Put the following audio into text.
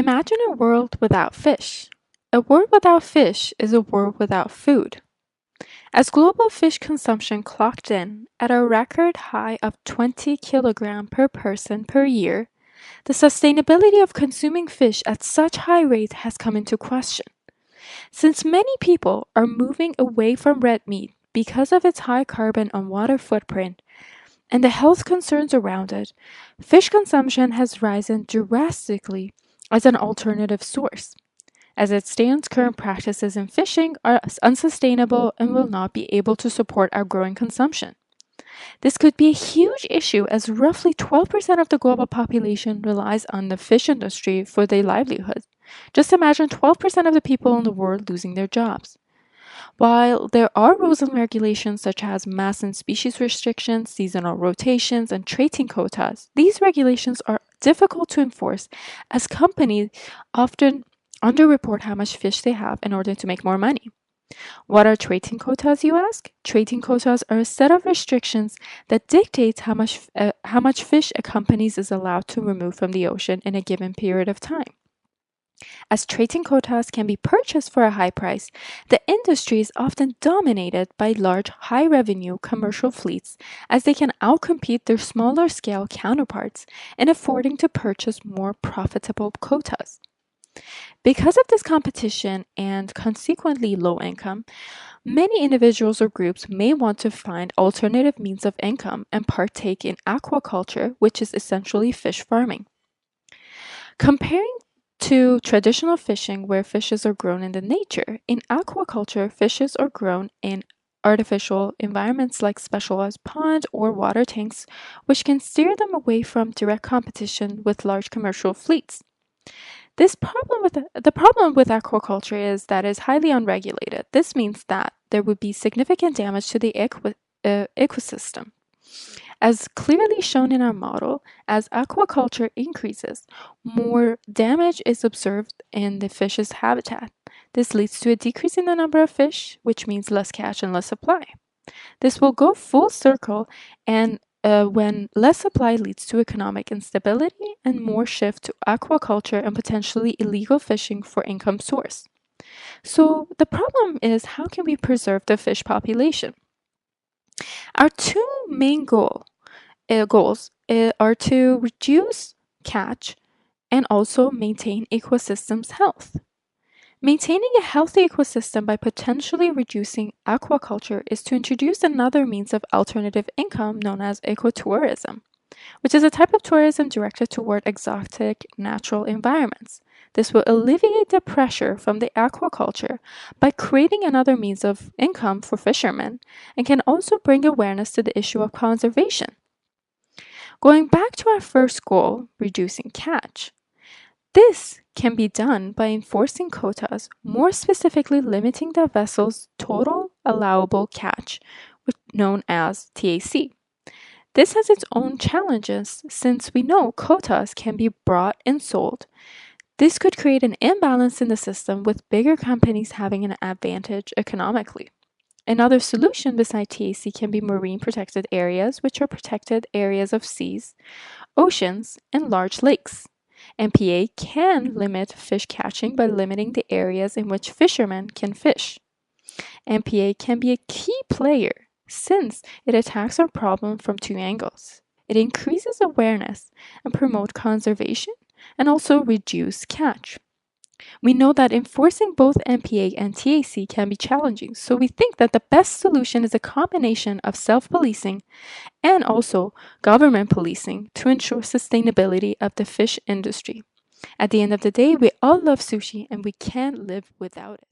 Imagine a world without fish. A world without fish is a world without food. As global fish consumption clocked in at a record high of 20 kilograms per person per year, the sustainability of consuming fish at such high rates has come into question. Since many people are moving away from red meat because of its high carbon and water footprint and the health concerns around it, fish consumption has risen drastically as an alternative source. As it stands, current practices in fishing are unsustainable and will not be able to support our growing consumption. This could be a huge issue as roughly 12% of the global population relies on the fish industry for their livelihood. Just imagine 12% of the people in the world losing their jobs. While there are rules and regulations such as mass and species restrictions, seasonal rotations, and trading quotas, these regulations are difficult to enforce as companies often underreport how much fish they have in order to make more money. What are trading quotas, you ask? Trading quotas are a set of restrictions that dictates how much fish a company is allowed to remove from the ocean in a given period of time. As trading quotas can be purchased for a high price, the industry is often dominated by large, high-revenue commercial fleets as they can outcompete their smaller-scale counterparts in affording to purchase more profitable quotas. Because of this competition and consequently low income, many individuals or groups may want to find alternative means of income and partake in aquaculture, which is essentially fish farming. Comparing to traditional fishing where fishes are grown in the nature, in aquaculture, fishes are grown in artificial environments like specialized ponds or water tanks, which can steer them away from direct competition with large commercial fleets. The problem with aquaculture is that it is highly unregulated. This means that there would be significant damage to the ecosystem. As clearly shown in our model, as aquaculture increases, more damage is observed in the fish's habitat. This leads to a decrease in the number of fish, which means less catch and less supply. This will go full circle and when less supply leads to economic instability and more shift to aquaculture and potentially illegal fishing for income source. So the problem is, how can we preserve the fish population? Our two main goals are to reduce catch and also maintain ecosystems health. Maintaining a healthy ecosystem by potentially reducing aquaculture is to introduce another means of alternative income known as ecotourism, which is a type of tourism directed toward exotic natural environments. This will alleviate the pressure from the aquaculture by creating another means of income for fishermen and can also bring awareness to the issue of conservation. Going back to our first goal, reducing catch. This can be done by enforcing quotas, more specifically limiting the vessel's total allowable catch, known as TAC. This has its own challenges since we know quotas can be bought and sold. This could create an imbalance in the system with bigger companies having an advantage economically. Another solution besides TAC can be marine protected areas, which are protected areas of seas, oceans, and large lakes. MPA can limit fish catching by limiting the areas in which fishermen can fish. MPA can be a key player since it attacks our problem from two angles. It increases awareness and promotes conservation and also reduce catch. We know that enforcing both MPA and TAC can be challenging, so we think that the best solution is a combination of self-policing and also government policing to ensure sustainability of the fish industry. At the end of the day, we all love sushi and we can't live without it.